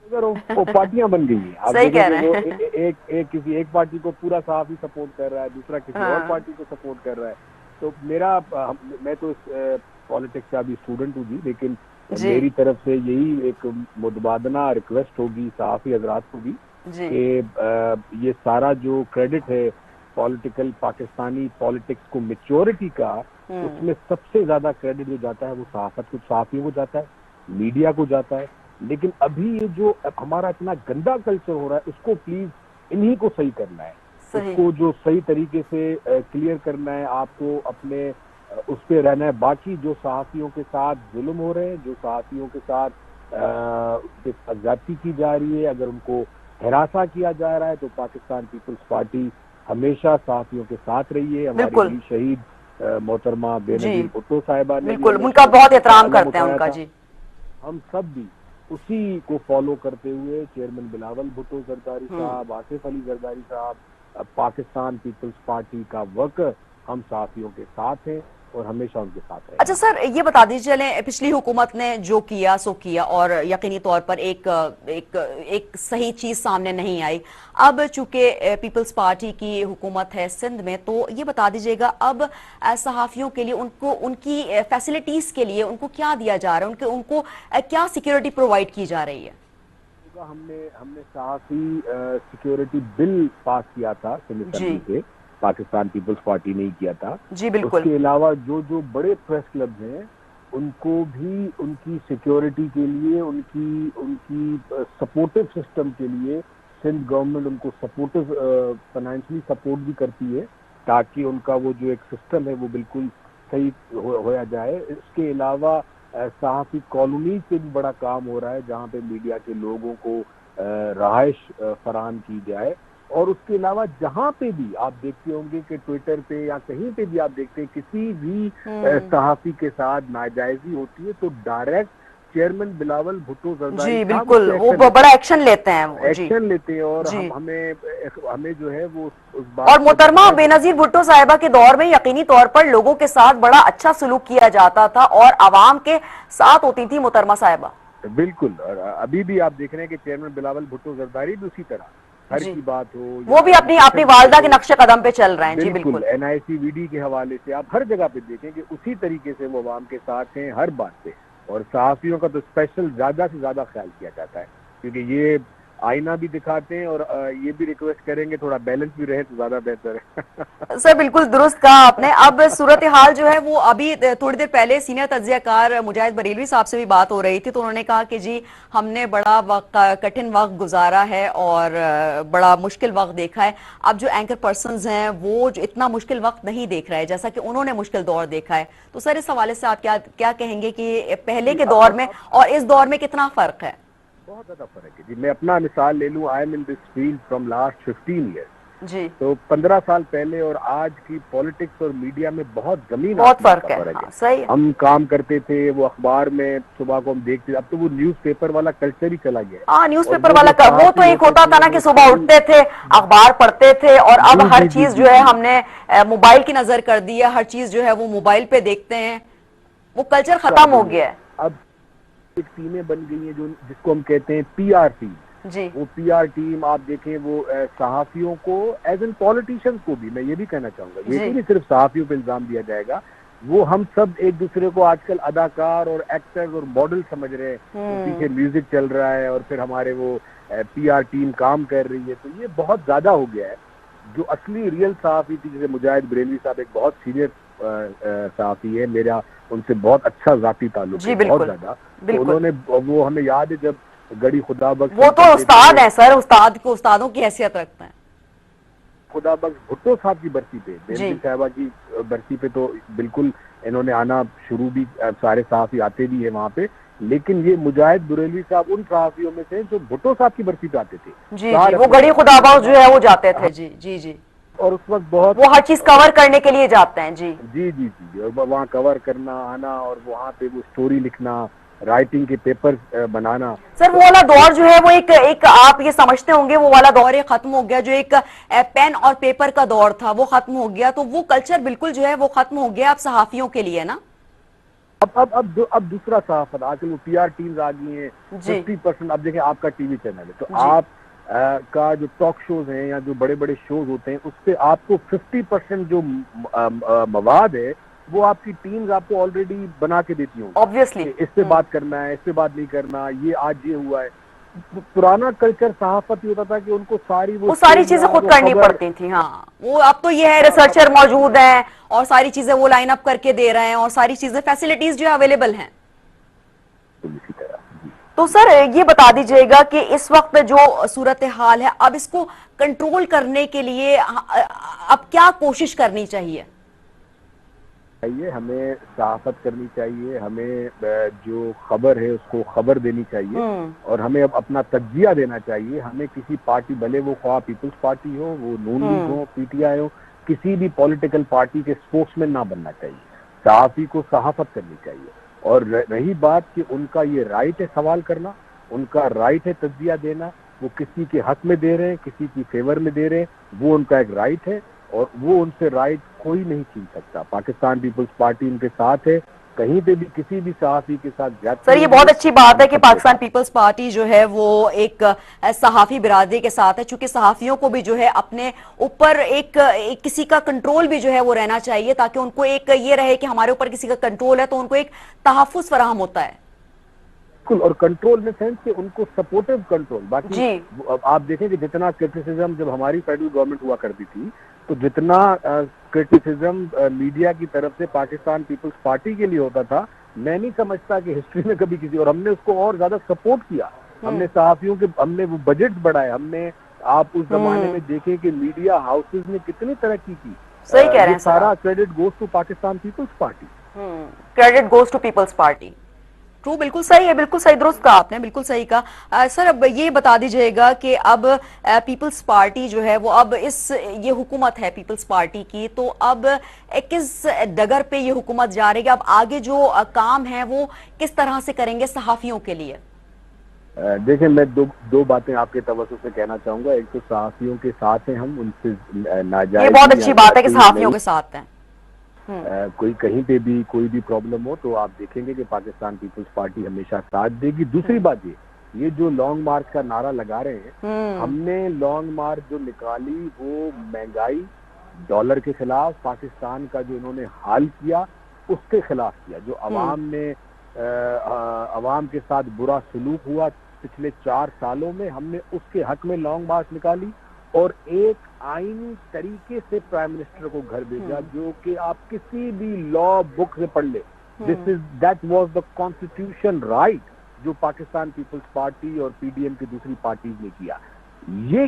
वो पार्टियां बन गई हैं। सही कह रहे हैं। किसी एक पार्टी को पूरा सहाफी सपोर्ट कर रहा है, दूसरा किसी और पार्टी को सपोर्ट कर रहा है। तो मैं तो पॉलिटिक्स का भी स्टूडेंट हूँ जी, लेकिन मेरी तरफ से यही एक मुतबादना रिक्वेस्ट होगी सहाफी हजरात को भी कि ये सारा जो क्रेडिट है पाकिस्तानी पॉलिटिक्स को मैच्योरिटी का, उसमें सबसे ज्यादा क्रेडिट जो जाता है वो सहाफियों को जाता है, मीडिया को जाता है। लेकिन अभी ये जो हमारा इतना गंदा कल्चर हो रहा है उसको प्लीज इन्हीं को सही करना है। उसको जो सही तरीके से क्लियर करना है, आपको अपने उस पे रहना है। बाकी जो सहाफियों के साथ जुल्म हो रहे हैं, जो सहाफियों के साथ ज्यादती की जा रही है, अगर उनको हिरासा किया जा रहा है, तो पाकिस्तान पीपल्स पार्टी हमेशा सहाफियों के साथ रही है। हमारी शहीद मोहतरमा बेनजीर भुट्टो साहिबा ने उनका बहुत एहतराम करते हैं उनका जी। हम सब भी उसी को फॉलो करते हुए चेयरमैन बिलावल भुट्टो जरदारी साहब, आसिफ अली जरदारी साहब, पाकिस्तान पीपल्स पार्टी का वर्कर, हम सहाफियों के साथ हैं और हमेशा उनके साथ हैं। अच्छा सर, ये बता दीजिए, चलें पिछली हुकूमत ने जो किया सो किया और यकीनी तौर पर एक सही चीज सामने नहीं आई। अब चूंकि पीपल्स पार्टी की हुकूमत है सिंध में, तो ये बता दीजिएगा अब सहाफियों के लिए उनको उनकी फैसिलिटीज के लिए उनको क्या दिया जा रहा है, उनको क्या सिक्योरिटी प्रोवाइड की जा रही है? हमने सहाफी सिक्योरिटी बिल पास किया था सिंध असेंबली से, पाकिस्तान पीपल्स पार्टी ने ही किया था जी। बिल्कुल। उसके अलावा जो बड़े प्रेस क्लब्स हैं उनको भी उनकी सिक्योरिटी के लिए, उनकी सपोर्टिव सिस्टम के लिए सिंध गवर्नमेंट उनको सपोर्टिव फाइनेंशियली सपोर्ट भी करती है, ताकि उनका वो जो एक सिस्टम है वो बिल्कुल सही होया जाए। इसके अलावा सहाफी कॉलोनी से भी बड़ा काम हो रहा है, जहाँ पे मीडिया के लोगों को رہائش فراہم کی جائے. اور اس کے علاوہ جہاں پہ بھی آپ دیکھتے ہوں گے کہ ٹویٹر پہ یا کہیں پہ بھی آپ دیکھتے ہیں کسی بھی صحافی کے ساتھ ناجائزی ہوتی ہے تو ڈائریکٹ چیئرمین بلاول بھٹو زرداری جی بالکل وہ بڑا ایکشن لیتے ہیں، ایکشن لیتے ہیں. اور ہمیں جو ہے وہ اس بات اور محترمہ بے نظیر بھٹو صاحبہ کے دور میں یقینی طور پر لوگوں کے ساتھ بڑا اچھا سلوک کیا جاتا تھا اور عوام کے ساتھ ہوتی تھی محترمہ صاحبہ. بالکل. اور ابھی بھی آپ دیکھ رہے ہیں کہ چیئرمین بلاول بھٹو زرداری بھی اسی طرح ہر کی بات ہو، وہ بھی اپنی والدہ کے نقش قدم پہ چل رہے ہیں. جی بالکل. NICVD کے حوالے سے آپ ہر جگہ پہ دیکھیں کہ اسی طریقے سے وہ عوام کے ساتھ ہیں ہر بات پہ. اور صحافیوں کا تو اسپیشل زیادہ سے زیادہ خیال کیا جاتا ہے کیونکہ یہ آئینہ بھی دکھاتے ہیں اور یہ بھی ریکویسٹ کریں گے تھوڑا بیلنس بھی رہے تو زیادہ بہتر ہے. سر بالکل درست کہا آپ نے. اب صورتحال جو ہے وہ ابھی تھوڑی دیر پہلے سینئر تجزیہ کار مجاہد بریلوی صاحب سے بھی بات ہو رہی تھی تو انہوں نے کہا کہ جی ہم نے بڑا کٹھن وقت گزارا ہے اور بڑا مشکل وقت دیکھا ہے. اب جو اینکر پرسنز ہیں وہ جو اتنا مشکل وقت نہیں دیکھ رہے جیسا کہ انہوں نے مشکل دور دیکھا ہے. تو سر اس حوالے سے آپ کیا کہیں گے کہ پہلے کے دور میں اور اس دور میں کتنا فرق ہے؟ بہت زیادہ فرق ہے جی. میں اپنا مثال لے لوں. I am in this field from last 15 years. جی تو 15 سال پہلے اور آج کی پالیٹکس اور میڈیا میں بہت زمین بہت فرق ہے. صحیح. ہم کام کرتے تھے وہ اخبار میں صبح کو ہم دیکھتے تھے، اب تو وہ نیوز پیپر والا کلچر ہی چلا گیا. ہاں نیوز پیپر والا وہ تو ایک ہوتا تھا نا کہ صبح اٹھتے تھے اخبار پڑھتے تھے اور اب ہر چیز جو ہے ہم نے موبائل کی نظر کر دی ہے. ہر چیز جو ہے وہ موبائل پہ دیکھتے ہیں. وہ کلچر ختم ہو گیا ہے. اب ایک ٹیمیں بن گئی ہیں جو جس کو ہم کہتے ہیں PR ٹیم. جی وہ PR ٹیم آپ دیکھیں وہ صحافیوں کو ایز این پولیٹیشینز کو بھی میں یہ بھی کہنا چاہوں گا یہ نہیں صرف صحافیوں پہ الزام دیا جائے گا. وہ ہم سب ایک دوسرے کو آج کل اداکار اور ایکٹرز اور ماڈل سمجھ رہے ہیں. پیچھے میوزک چل رہا ہے اور پھر ہمارے وہ PR ٹیم کام کر رہی ہے. تو یہ بہت زیادہ ہو گیا ہے. جو اصلی ریئل صحافی تھی جیسے مجاہد بریلوی صاحب ایک بہت سینئر صحافی ہے، میرا ان سے بہت اچھا ذاتی تعلق ہے بہت زیادہ. انہوں نے وہ ہمیں یاد ہے جب گڑی خدا بخش وہ تو استاد ہیں سر، استادوں کی حیثیت رکھتے ہیں. خدا بخش بھٹو صاحب کی برسی پہ بریلوی صاحبہ کی برسی پہ تو بالکل انہوں نے آنا شروع بھی، سارے صحافی آتے بھی ہیں وہاں پہ. لیکن یہ مجاہد بریلوی صاحب ان صحافیوں میں سے جو بھٹو صاحب کی برسی پہ آتے تھے. جی وہ گڑی خدا بخش جو ہے وہ جاتے تھے. جی جی جی. اور اس وقت بہت وہ ہر چیز کور کرنے کے لیے جاتے ہیں. جی جی جی جی. اور وہاں کور کرنا آنا اور وہاں پہ وہ سٹوری لکھنا، رائٹنگ کے پیپر بنانا. سر وہ والا دور جو ہے وہ ایک آپ یہ سمجھتے ہوں گے وہ والا دور ختم ہو گیا جو ایک پین اور پیپر کا دور تھا وہ ختم ہو گیا. تو وہ کلچر بالکل جو ہے وہ ختم ہو گیا اب صحافیوں کے لیے نا. اب دوسرا صحافت آج کل وہ PR ٹیمز آ گئی ہیں. 50% اب دیکھیں آپ کا TV چینل ہے تو آپ کا جو ٹاک شوز ہیں یا جو بڑے بڑے شوز ہوتے ہیں اس پہ آپ کو 50% جو مواد ہے وہ آپ کی ٹیمز آپ کو آلریڈی بنا کے دیتی ہوں. Obviously. اس پہ بات کرنا ہے، اس پہ بات نہیں کرنا، یہ آج یہ ہوا ہے. پرانا کلچر صحافت یہ ہوتا تھا کہ ان کو وہ ساری چیزیں خود کرنی پڑتی تھی. ہاں وہ اب تو یہ ہے ریسرچر موجود ہیں اور ساری چیزیں وہ لائن اپ کر کے دے رہے ہیں اور ساری چیزیں فیسلٹیز جو اویلیبل ہیں. تو سر یہ بتا دیجئے گا کہ اس وقت جو صورتحال ہے اب اس کو کنٹرول کرنے کے لیے اب کیا کوشش کرنی چاہیے؟ ہمیں صحافت کرنی چاہیے، ہمیں جو خبر ہے اس کو خبر دینی چاہیے اور ہمیں اب اپنا تجزیہ دینا چاہیے. ہمیں کسی پارٹی بھلے وہ خواہ پیپلز پارٹی ہو، وہ نون لیگ ہو، PTI ہو، کسی بھی پولیٹیکل پارٹی کے اسپوکس مین نہ بننا چاہیے. صحافی کو صحافت کرنی چاہیے. اور رہی بات کہ ان کا یہ رائٹ ہے سوال کرنا، ان کا رائٹ ہے تجزیہ دینا. وہ کسی کے حق میں دے رہے ہیں، کسی کی فیور میں دے رہے ہیں، وہ ان کا ایک رائٹ ہے اور وہ ان سے رائٹ کوئی نہیں چھین سکتا. پاکستان پیپلز پارٹی ان کے ساتھ ہے. کہیں پہ بھی کسی بھی صحافی کے ساتھ زیادتی. سر یہ بہت اچھی بات ہے کہ پاکستان پیپلز پارٹی جو ہے وہ ایک صحافی برادری کے ساتھ ہے چونکہ صحافیوں کو بھی جو ہے اپنے اوپر ایک کسی کا کنٹرول بھی جو ہے وہ رہنا چاہیے تاکہ ان کو ایک یہ رہے کہ ہمارے اوپر کسی کا کنٹرول ہے تو ان کو ایک تحفظ فراہم ہوتا ہے. بالکل. اور کنٹرول میں سینس کہ ان کو سپورٹیو کنٹرول. باقی آپ دیکھیں کہ جتنا کرٹیسزم جب ہماری فیڈرل گورنمنٹ ہوا کرتی تھی تو جتنا کرٹیسزم میڈیا کی طرف سے پاکستان پیپلز پارٹی کے لیے ہوتا تھا میں نہیں سمجھتا کہ ہسٹری میں کبھی کسی اور ہم نے اس کو اور زیادہ سپورٹ کیا. ہم نے صحافیوں کے ہم نے وہ بجٹ بڑھائے. ہم نے آپ اس زمانے میں دیکھیں کہ میڈیا ہاؤسز نے کتنی ترقی کی. صحیح کہہ رہے ہیں سارا credit goes to Pakistan Peoples Party. Credit goes to Peoples Party. True, बिल्कुल सही है, बिल्कुल सही, दुरुस्त कहा आपने, बिल्कुल सही कहा। सर अब ये बता दीजिएगा कि अब पीपल्स पार्टी जो है वो अब ये हुकूमत है पीपल्स पार्टी की, तो अब किस डगर पे ये हुकूमत जा रही है, अब आगे जो काम है वो किस तरह से करेंगे सहाफियों के लिए? देखिए, मैं दो बातें आपके तवज्जो से कहना चाहूंगा। एक तो सहाफियों के साथ हैं हम, उनसे नाजायज, ये बहुत अच्छी बात है कि सहाफियों के साथ हैं। कोई कहीं पे भी कोई भी प्रॉब्लम हो तो आप देखेंगे कि पाकिस्तान पीपल्स पार्टी हमेशा साथ देगी। दूसरी बात ये जो लॉन्ग मार्च का नारा लगा रहे हैं, हमने लॉन्ग मार्च जो निकाली वो महंगाई, डॉलर के खिलाफ, पाकिस्तान का जो इन्होंने हाल किया उसके खिलाफ किया। जो अवाम के साथ बुरा सलूक हुआ पिछले 4 सालों में, हमने उसके हक में लॉन्ग मार्च निकाली और एक आईनी तरीके से प्राइम मिनिस्टर को घर भेजा, जो कि आप किसी भी लॉ बुक से पढ़ ले, that was the constitution right जो पाकिस्तान पीपल्स पार्टी और पीडीएम की दूसरी पार्टीज ने किया। ये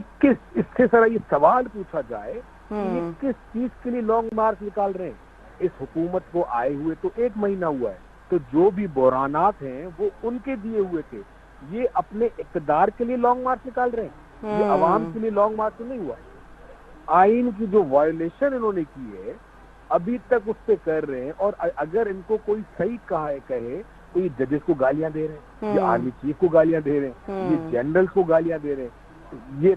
इससे सारा ये सवाल पूछा जाए कि ये किस चीज के लिए लॉन्ग मार्च निकाल रहे हैं? इस हुकूमत को आए हुए तो 1 महीना हुआ है, तो जो भी बुरानात हैं वो उनके दिए हुए थे। ये अपने इक़्तिदार के लिए लॉन्ग मार्च निकाल रहे हैं, ये अवाम के लिए लॉन्ग मार्च तो नहीं हुआ। आइन की जो वायोलेशन इन्होंने की है अभी तक उस पे कर रहे हैं, और अगर इनको कोई सही कहे तो ये जजेस को गालियां दे रहे हैं, ये आर्मी चीफ को गालियां दे रहे हैं, ये जनरल्स को गालियां दे रहे हैं। ये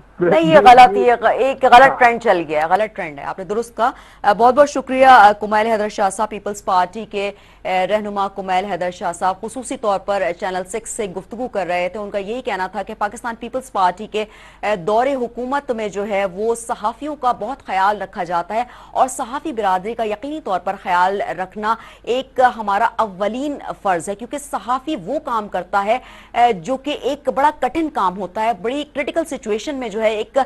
गलत, ये एक गलत ट्रेंड चल गया है, गलत ट्रेंड है, आपने दुरुस्त कहा। बहुत बहुत शुक्रिया कुमैल हैदर शाह साहब, पीपल्स पार्टी के रहनुमा कुमैल हैदर शाह साहब खुसूसी तौर पर चैनल 6 से गुफ्तगू कर रहे थे। उनका यही कहना था कि पाकिस्तान पीपल्स पार्टी के दौरे हुकूमत में जो है वो सहाफ़ियों का बहुत ख्याल रखा जाता है, और सहाफ़ी बिरादरी का यकीनी तौर पर ख्याल रखना एक हमारा अव्वलीन फ़र्ज है, क्योंकि सहाफ़ी वो काम करता है जो कि एक बड़ा कठिन काम होता है। बड़ी क्रिटिकल सिचुएशन में जो है एक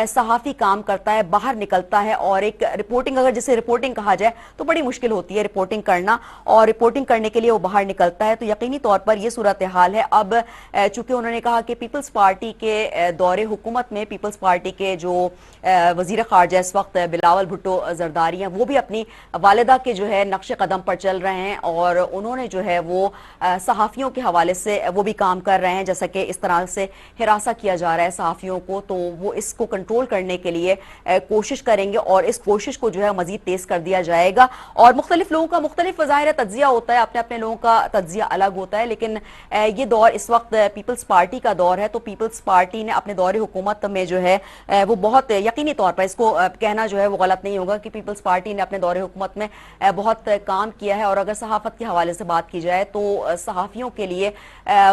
सहाफ़ी काम करता है, बाहर निकलता है, और एक रिपोर्टिंग, अगर जिसे रिपोर्टिंग कहा जाए तो बड़ी मुश्किल होती है रिपोर्टिंग करना, और रिपोर्टिंग करने के लिए वो बाहर निकलता है। तो यकीनी तौर पर ये सूरत हाल है। अब चूंकि उन्होंने कहा कि पीपल्स पार्टी के दौरे हुकूमत में पीपल्स पार्टी के जो वजीर खारजा इस वक्त बिलावल भुट्टो जरदारी हैं, वो भी अपनी वालिदा के जो है नक्शे कदम पर चल रहे हैं, और उन्होंने जो है वो सहाफ़ियों के हवाले से वो भी काम कर रहे हैं। जैसा कि इस तरह से हिरासा किया जा रहा है सहाफ़ियों को, तो वो इसको कंट्रोल करने के लिए कोशिश करेंगे, और इस कोशिश को जो है मजीद तेज कर दिया जाएगा। और मुख्तलिफ लोगों का मुख्तलिफ ज़ाहिर तज्जिया होता है, अपने अपने लोगों का तज्जिया अलग होता है, लेकिन ये दौर इस वक्त पीपल्स पार्टी का दौर है। तो पीपल्स पार्टी ने अपने दौरे हुकूमत में जो है वो बहुत यकीनी तौर पर, इसको कहना जो है वो गलत नहीं होगा कि पीपल्स पार्टी ने अपने दौरे हुकूमत में बहुत काम किया है। और अगर सहाफत के हवाले से बात की जाए तो सहाफ़ियों के लिए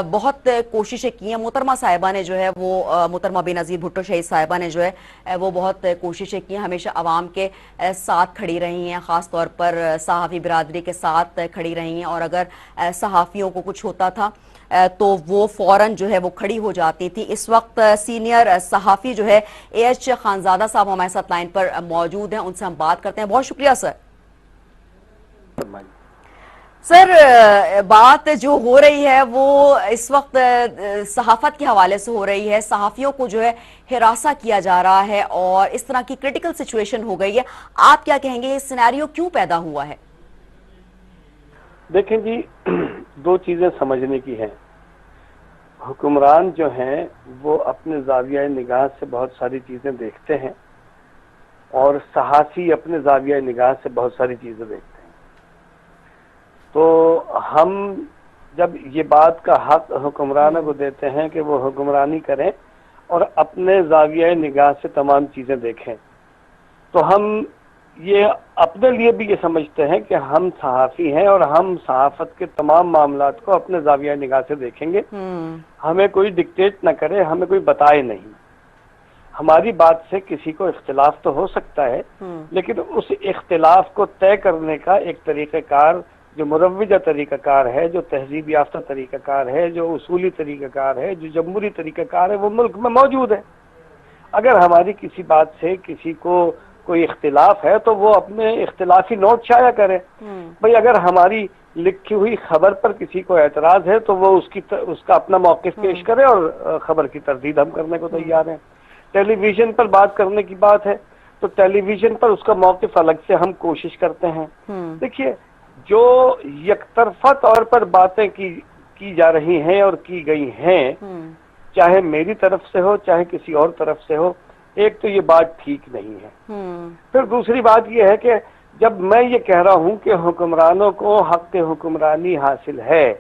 बहुत कोशिशें की हैं। मोहतरमा साहिबा ने जो है वो, मोहतरमा बेनज़ीर भुट्टो शहीद साहिबा ने जो है वो बहुत कोशिशें की हैं, हमेशा आवाम के साथ खड़ी रही हैं, ख़ास तौर पर सहाफ़ी बिरादरी के साथ खड़ी रही हैं, और अगर सहाफ़ियों को कुछ होता था तो वो फौरन जो है वो खड़ी हो जाती थी। इस वक्त सीनियर सहाफ़ी जो है AH खानजादा साहब हमारे साथ लाइन पर मौजूद हैं, उनसे हम बात करते हैं। बहुत शुक्रिया सर। सर, बात जो हो रही है वो इस वक्त सहाफत के हवाले से हो रही है, सहाफ़ियों को जो है हिरासा किया जा रहा है, और इस तरह की क्रिटिकल सिचुएशन हो गई है। आप क्या कहेंगे, ये सिनेरियो क्यों पैदा हुआ है? देखें जी, 2 चीजें समझने की हैं। हुक्मरान जो हैं वो अपने ज़ाविया निगाह से बहुत सारी चीजें देखते हैं, और सहाफ़ी अपने ज़ाविया निगाह से बहुत सारी चीजें देखते हैं। तो हम जब ये बात का हक हुक्मरानों को देते हैं कि वो हुक्मरानी करें और अपने ज़ाविया निगाह से तमाम चीजें देखें, तो हम ये अपने लिए भी ये समझते हैं कि हम सहाफ़ी हैं और हम सहाफ़त के तमाम मामलात को अपने ज़ाविया निगाह से देखेंगे। हमें कोई डिक्टेट न करे, हमें कोई बताए नहीं। हमारी बात से किसी को इख्तिलाफ तो हो सकता है, लेकिन उस इख्तिलाफ को तय करने का एक तरीक़ाकार, जो मुरव्वजा तरीक़ाकार है, जो तहजीब याफ्ता तरीक़ाकार है, जो उसूली तरीक़ाकार है, जो जमहूरी तरीक़ाकार है, वो मुल्क में मौजूद है। अगर हमारी किसी बात से किसी को कोई इख्तिलाफ है तो वो अपने इख्तिलाफी नोट शाया करे। भाई, अगर हमारी लिखी हुई खबर पर किसी को एतराज है तो वो उसका अपना मौक़िफ़ पेश करे, और खबर की तरदीद हम करने को तैयार हैं। टेलीविजन पर बात करने की बात है तो टेलीविजन पर उसका मौक़िफ़ अलग से हम कोशिश करते हैं। देखिए, जो यकतरफा तौर पर बातें की کی جا رہی ہیں اور کی گئی ہیں، چاہے میری طرف سے ہو چاہے کسی اور طرف سے ہو، ایک تو یہ بات ٹھیک نہیں ہے۔ پھر دوسری بات یہ ہے کہ جب میں یہ کہہ رہا ہوں کہ حکمرانوں کو حق حکمرانی حاصل ہے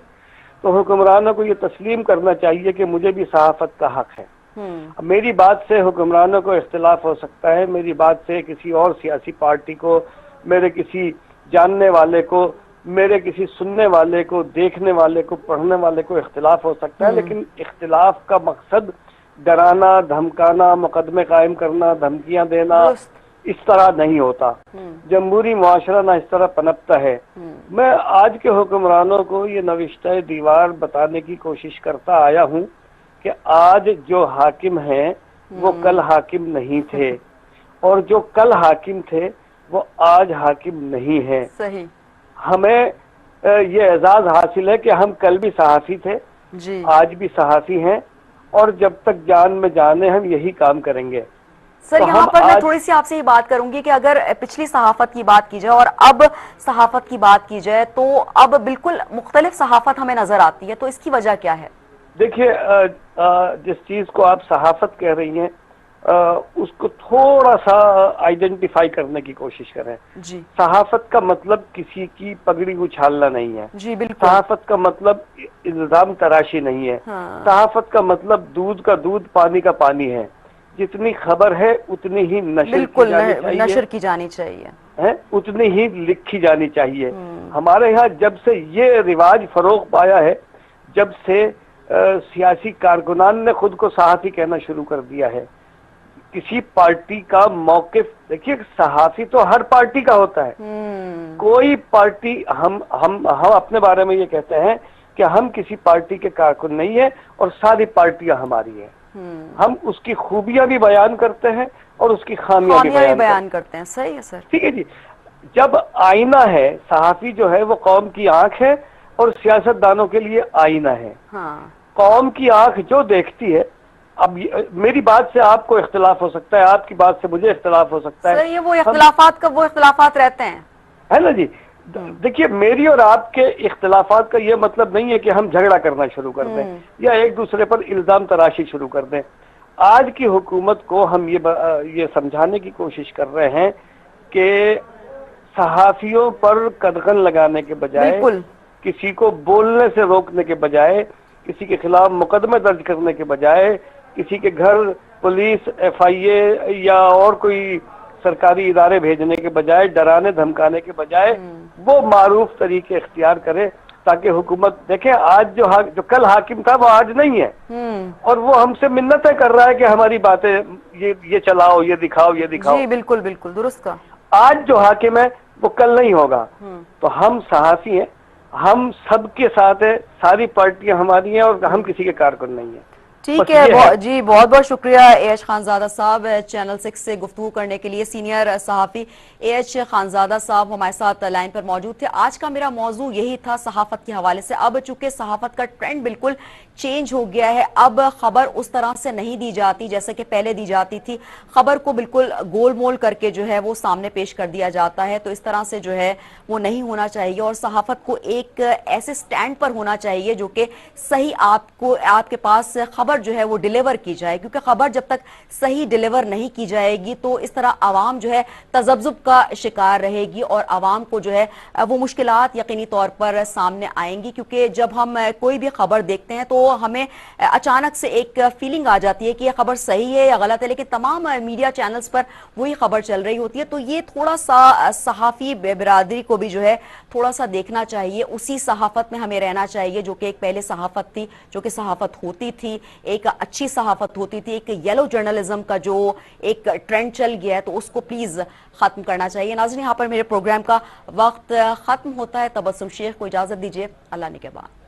تو حکمرانوں کو یہ تسلیم کرنا چاہیے کہ مجھے بھی صحافت کا حق ہے۔ میری بات سے حکمرانوں کو اختلاف ہو سکتا ہے، میری بات سے کسی اور سیاسی پارٹی کو، میرے کسی جاننے والے کو، میرے کسی سننے والے کو، دیکھنے والے کو، پڑھنے والے کو اختلاف ہو سکتا ہے، لیکن اختلاف کا مقصد ڈرانا، دھمکانا، مقدمے قائم کرنا، دھمکیاں دینا اس طرح نہیں ہوتا۔ جمہوری معاشرہ نہ اس طرح پنپتا ہے۔ میں آج کے حکمرانوں کو یہ نوشتہ دیوار بتانے کی کوشش کرتا آیا ہوں کہ آج جو حاکم ہیں وہ کل حاکم نہیں تھے، اور جو کل حاکم تھے وہ آج حاکم نہیں ہیں۔ صحیح۔ ہمیں یہ اعزاز حاصل ہے کہ ہم کل بھی صحافی تھے، آج بھی صحافی ہیں، اور جب تک جان میں جانے ہم یہی کام کریں گے۔ سر یہاں پر میں تھوڑی سی آپ سے یہ بات کروں گی کہ اگر پچھلی صحافت کی بات کی جائے اور اب صحافت کی بات کی جائے تو اب بالکل مختلف صحافت ہمیں نظر آتی ہے، تو اس کی وجہ کیا ہے؟ دیکھیے، جس چیز کو آپ صحافت کہہ رہی ہیں اس کو تھوڑا سا آئیڈینٹیفائی کرنے کی کوشش کریں۔ جی، صحافت کا مطلب کسی کی پگڑی اچھالنا نہیں ہے۔ جی بالکل۔ صحافت کا مطلب الزام تراشی نہیں ہے۔ صحافت کا مطلب دودھ کا دودھ، پانی کا پانی ہے۔ جتنی خبر ہے اتنی ہی نشر کی جانی چاہیے، اتنی ہی لکھی جانی چاہیے۔ ہمارے یہاں جب سے یہ رواج فروغ پایا ہے، جب سے سیاسی کارکنان نے خود کو صحافی کہنا شروع کر دیا ہے، کسی پارٹی کا موقف دیکھیے، صحافی تو ہر پارٹی کا ہوتا ہے۔ کوئی پارٹی ہم اپنے بارے میں یہ کہتے ہیں کہ ہم کسی پارٹی کے کارکن نہیں ہیں اور ساری پارٹیاں ہماری ہیں۔ ہم اس کی خوبیاں بھی بیان کرتے ہیں اور اس کی خامیاں بھی بیان کرتے ہیں۔ صحیح ہے سر۔ ٹھیک ہے جی۔ جب آئینہ ہے، صحافی جو ہے وہ قوم کی آنکھ ہے اور سیاست دانوں کے لیے آئینہ ہے۔ قوم کی آنکھ جو دیکھتی ہے، اب میری بات سے آپ کو اختلاف ہو سکتا ہے، آپ کی بات سے مجھے اختلاف ہو سکتا ہے، سر یہ وہ اختلافات رہتے ہیں، ہے نا جی۔ دیکھیے، میری اور آپ کے اختلافات کا یہ مطلب نہیں ہے کہ ہم جھگڑا کرنا شروع کر دیں یا ایک دوسرے پر الزام تراشی شروع کر دیں۔ آج کی حکومت کو ہم یہ سمجھانے کی کوشش کر رہے ہیں کہ صحافیوں پر قدغن لگانے کے بجائے، کسی کو بولنے سے روکنے کے بجائے، کسی کے خلاف مقدمے درج کرنے کے بجائے، کسی کے گھر پولیس FIA یا اور کوئی سرکاری ادارے بھیجنے کے بجائے، ڈرانے دھمکانے کے بجائے وہ معروف طریقے اختیار کرے، تاکہ حکومت دیکھیں آج جو کل حاکم تھا وہ آج نہیں ہے، اور وہ ہم سے منتیں کر رہا ہے کہ ہماری باتیں یہ چلاؤ، یہ دکھاؤ، یہ دکھاؤ۔ جی بالکل بالکل درست کہا۔ آج جو حاکم ہے وہ کل نہیں ہوگا۔ تو ہم صحافی ہیں، ہم سب کے ساتھ ہیں، ساری پارٹیاں ہماری ہیں اور ہم کسی کے کارکن نہیں ہیں۔ ٹھیک ہے جی، بہت بہت شکریہ AH خانزادہ صاحب چینل 6 سے گفتگو کرنے کے لیے۔ سینئر صحافی AH خانزادہ صاحب ہمارے ساتھ لائن پر موجود تھے۔ آج کا میرا موضوع یہی تھا صحافت کے حوالے سے۔ اب چونکہ صحافت کا ٹرینڈ بالکل چینج ہو گیا ہے، اب خبر اس طرح سے نہیں دی جاتی جیسے کہ پہلے دی جاتی تھی۔ خبر کو بالکل گول مول کر کے جو ہے وہ سامنے پیش کر دیا جاتا ہے، تو اس طرح سے جو ہے وہ نہیں ہونا چاہیے، اور صحافت کو ایک ایسے سٹینڈ پر ہونا چاہیے جو کہ صحیح آپ کے پاس خبر جو ہے وہ ڈیلیور کی جائے، کیونکہ خبر جب تک صحیح ڈیلیور نہیں کی جائے گی تو اس طرح عوام جو ہے تذبذب کا شکار رہے گی، اور عوام کو جو ہے وہ مشکلات یقینی طور پر سامنے آئیں گی، کیونکہ جب ہم کوئی بھی خبر دیکھتے ہیں تو ہمیں اچانک سے ایک فیلنگ آ جاتی ہے کہ یہ خبر صحیح ہے یا غلط ہے، لیکن تمام میڈیا چینلز پر وہی خبر چل رہی ہوتی ہے۔ تو یہ تھوڑا سا صحافی برادری کو بھی جو ہے تھوڑا سا دیکھنا چاہیے، اسی صحافت میں ہمیں رہنا چاہیے جو کہ ایک پہلے صحافت تھی، جو کہ صحافت ہوتی تھی، ایک اچھی صحافت ہوتی تھی۔ ایک یلو جرنلزم کا جو ایک ٹرینڈ چل گیا ہے تو اس کو پلیز ختم کرنا چاہیے۔ ناظرین، یہاں پر میرے پروگرام کا وقت ختم ہوتا ہے۔ تبسم شیخ کو اجازت دیجیے، اللہ نگہبان۔